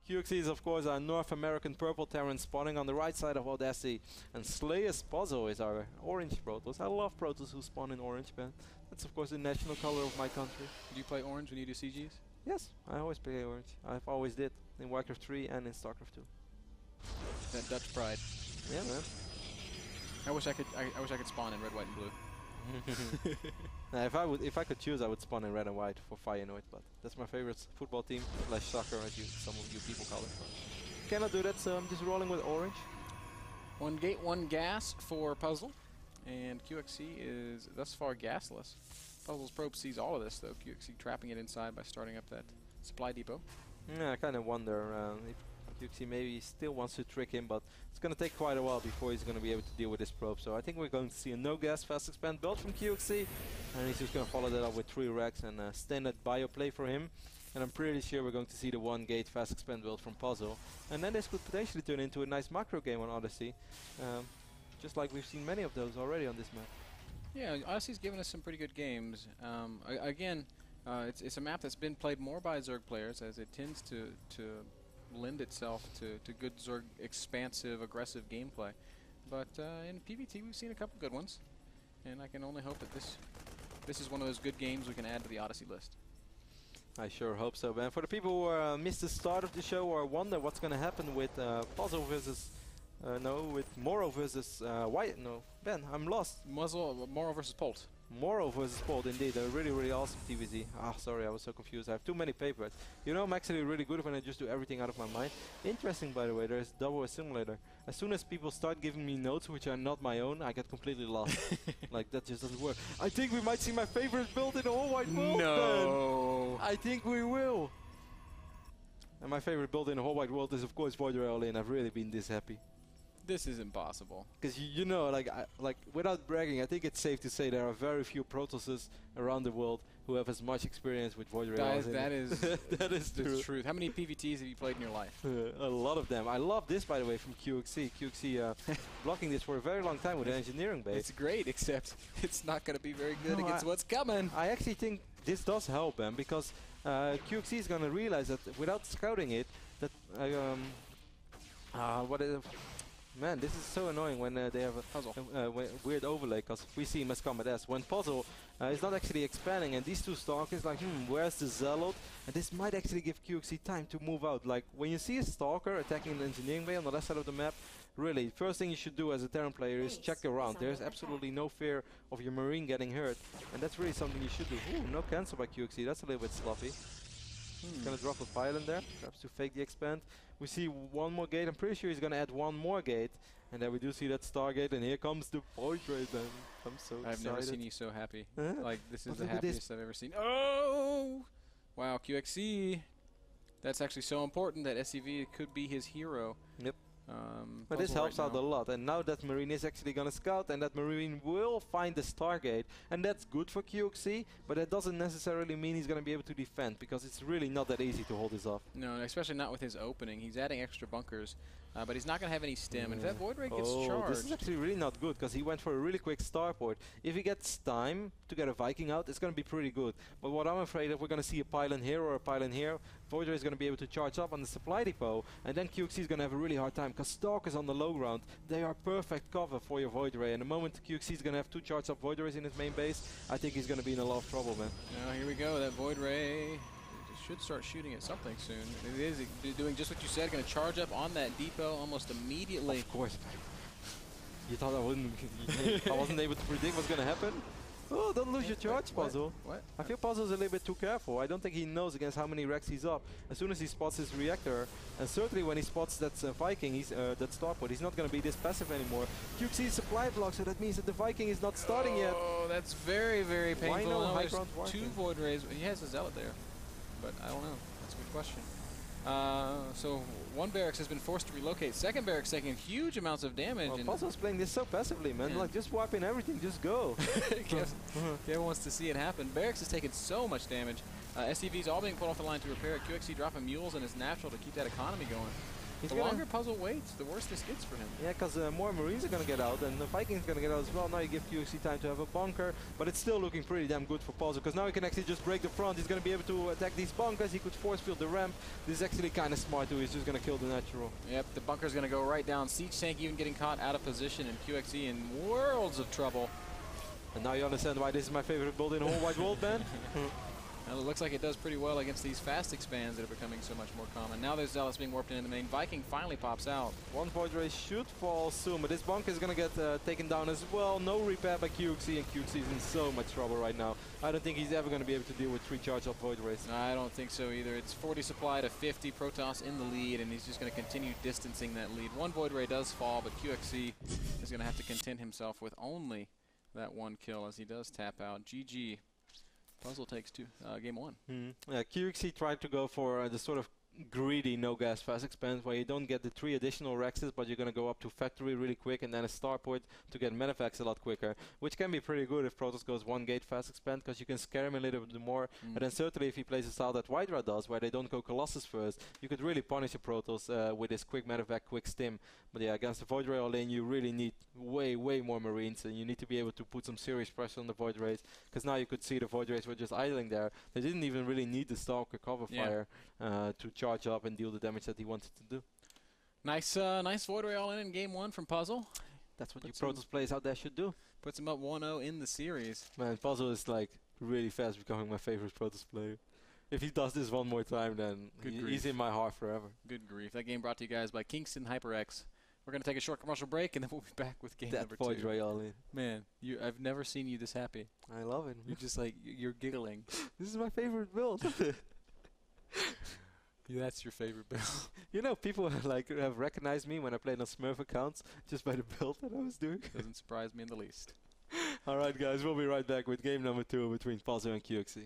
QXE is of course our North American purple Terran spawning on the right side of Audacity, and Slayer's Puzzle is our orange Protoss. I love Protoss who spawn in orange, man. That's of course the national color of my country. Do you play orange when you do CGs? Yes, I always play orange. I've always did in Warcraft 3 and in StarCraft 2. That Dutch pride. Yeah, man. I wish I could spawn in red, white, and blue. If I could choose, I would spawn in red and white for Feyenoord, but that's my favorite football team / soccer, as some of you people call it. But cannot do that, so I'm just rolling with orange. 1 gate, 1 gas for Puzzle, and QXE is thus far gasless. Puzzle's probe sees all of this, though. QXE trapping it inside by starting up that supply depot. Yeah, I kind of wonder if QXE maybe still wants to trick him, but it's going to take quite a while before he's going to be able to deal with this probe. So I think we're going to see a no-gas fast expand build from QXE, and he's just going to follow that up with 3 racks and standard bio play for him. And I'm pretty sure we're going to see the 1 gate fast expand build from Puzzle, and then this could potentially turn into a nice macro game on Odyssey, just like we've seen many of those already on this map. Yeah, Odyssey's given us some pretty good games. Again, it's a map that's been played more by Zerg players, as it tends to lend itself to good Zerg expansive, aggressive gameplay. But in PvT we've seen a couple good ones, and I can only hope that this is one of those good games we can add to the Odyssey list. I sure hope so, Ben. For the people who missed the start of the show or wonder what's going to happen with Puzzle versus with Moro versus White. No, Ben, I'm lost. Moro versus Polt. Moro versus Polt, indeed. A really, really awesome TVZ. Ah, sorry, I was so confused. I have too many papers. You know, I'm actually really good when I just do everything out of my mind. Interesting, by the way, there's double assimilator. As soon as people start giving me notes which are not my own, I get completely lost. Like, that just doesn't work. I think we might see my favorite build in the whole wide world, No! Ben. I think we will. And my favorite build in the whole wide world is, of course, Void Ray All-In. I've really been this happy. This is impossible. Because you know, like without bragging, I think it's safe to say there are very few Protosses around the world who have as much experience with Void Ray. That is that is the truth. How many PvTs have you played in your life? A lot of them. I love this, by the way, from QXE. QXE blocking this for a very long time with an engineering base. It's great, except it's not going to be very good against what's coming. I actually think this does help them, because QXE is going to realize that without scouting it, that man, this is so annoying when they have a weird overlay, because we see him as Combat S. When Puzzle is not actually expanding, and these two Stalkers, like, where's the Zealot? And this might actually give QXE time to move out. Like, when you see a Stalker attacking an engineering bay on the left side of the map, really, first thing you should do as a Terran player is check around. There's absolutely no fear of your Marine getting hurt, and that's really something you should do. Ooh, no cancel by QXE, that's a little bit sloppy. He's gonna drop a pylon there, perhaps to fake the expand. We see one more gate. I'm pretty sure he's gonna add one more gate, and then we do see that Stargate, and here comes the Void Ray. Then I'm so excited. I've never seen you so happy. Huh? Like, this is the happiest I've ever seen. Oh! Wow, QXE. That's actually so important that SCV could be his hero. Yep. But this helps out a lot, and now that Marine is actually gonna scout, and that Marine will find the Stargate, and that's good for QXE, but that doesn't necessarily mean he's gonna be able to defend, because it's really not that easy to hold this off. No, especially not with his opening. He's adding extra bunkers, but he's not gonna have any stim, and if that Void Ray gets charged... This is actually really not good, because he went for a really quick starport. If he gets time to get a Viking out, it's gonna be pretty good. But what I'm afraid of, we're gonna see a pylon here or a pylon here. Void Ray is gonna be able to charge up on the supply depot, and then QXE is gonna have a really hard time, because Stalkers on the low ground, they are perfect cover for your Void Ray, and the moment QXE is gonna have 2 charged up Void Rays in his main base, I think he's gonna be in a lot of trouble, man. Now here we go, that Void Ray should start shooting at something soon. It is doing just what you said, gonna charge up on that depot almost immediately. Of course, man. You thought I wasn't able to predict what's gonna happen? Oh, don't lose your charge, Puzzle. What? I feel Puzzle's a little bit too careful. I don't think he knows against how many racks he's up. As soon as he spots his reactor, and certainly when he spots that Viking, that starport, he's not going to be this passive anymore. QXE supply block, so that means that the Viking is not starting yet. Oh, that's very, very painful. Why no high ground There's 2 Void Rays. He has a Zealot there, but I don't know. That's a good question. So one barracks has been forced to relocate. Second barracks taking huge amounts of damage. Well, Puzzle's playing this so passively, man. Yeah. Like, just wiping everything, just go. Kevin wants to see it happen. Barracks has taken so much damage. SCV's all being pulled off the line to repair it. QXE dropping mules, and it's natural to keep that economy going. He's The longer Puzzle waits, the worse this gets for him. Yeah, because more Marines are going to get out, and the Vikings going to get out as well. Now you give QXC time to have a bunker, but it's still looking pretty damn good for Puzzle, because now he can actually just break the front. He's going to be able to attack these bunkers. He could force field the ramp. This is actually kind of smart too. He's just going to kill the natural. Yep, the bunker's going to go right down. Siege Tank even getting caught out of position, and QXC in worlds of trouble. And now you understand why this is my favorite build in the whole wide world, man. Well, it looks like it does pretty well against these fast expands that are becoming so much more common. Now there's Zealots being warped into the main. Viking finally pops out. One Void Ray should fall soon, but this bunker is going to get taken down as well. No repair by QXC, and QXC is in so much trouble right now. I don't think he's ever going to be able to deal with 3 charge up Void Rays. I don't think so either. It's 40 supply to 50. Protoss in the lead, and he's just going to continue distancing that lead. One Void Ray does fall, but QXC is going to have to content himself with only that 1 kill as he does tap out. GG. Puzzle takes game 1. Yeah, QXC tried to go for the sort of greedy no-gas fast expand where you don't get the 3 additional Rexes, but you're going to go up to factory really quick and then a starport to get medevacs a lot quicker, which can be pretty good if Protoss goes 1 gate fast expand, because you can scare him a little bit more. But then certainly if he plays a style that Hydra does, where they don't go Colossus first, you could really punish a Protoss with his quick medevac, quick stim. But yeah, against the Void Ray all in, you really need way more Marines, and you need to be able to put some serious pressure on the Void Rays, because now you could see the Void Rays were just idling there. They didn't even really need the Stalker cover fire to charge up and deal the damage that he wanted to do. Nice Void Ray all in game 1 from Puzzle. That's what you Protoss players out there should do. Puts him up 1-0 in the series. Man, Puzzle is like really fast becoming my favorite Protoss player. If he does this one more time, then he's in my heart forever. Good grief. That game brought to you guys by Kingston HyperX. We're going to take a short commercial break, and then we'll be back with game number 2. Void Ray all in. Man, I've never seen you this happy. I love it. You're just like, you're giggling. This is my favorite build. Yeah, that's your favorite build. You know, people have recognized me when I played on Smurf accounts just by the build that I was doing. Doesn't surprise me in the least. Alright guys, we'll be right back with game number 2 between Puzzle and QXC.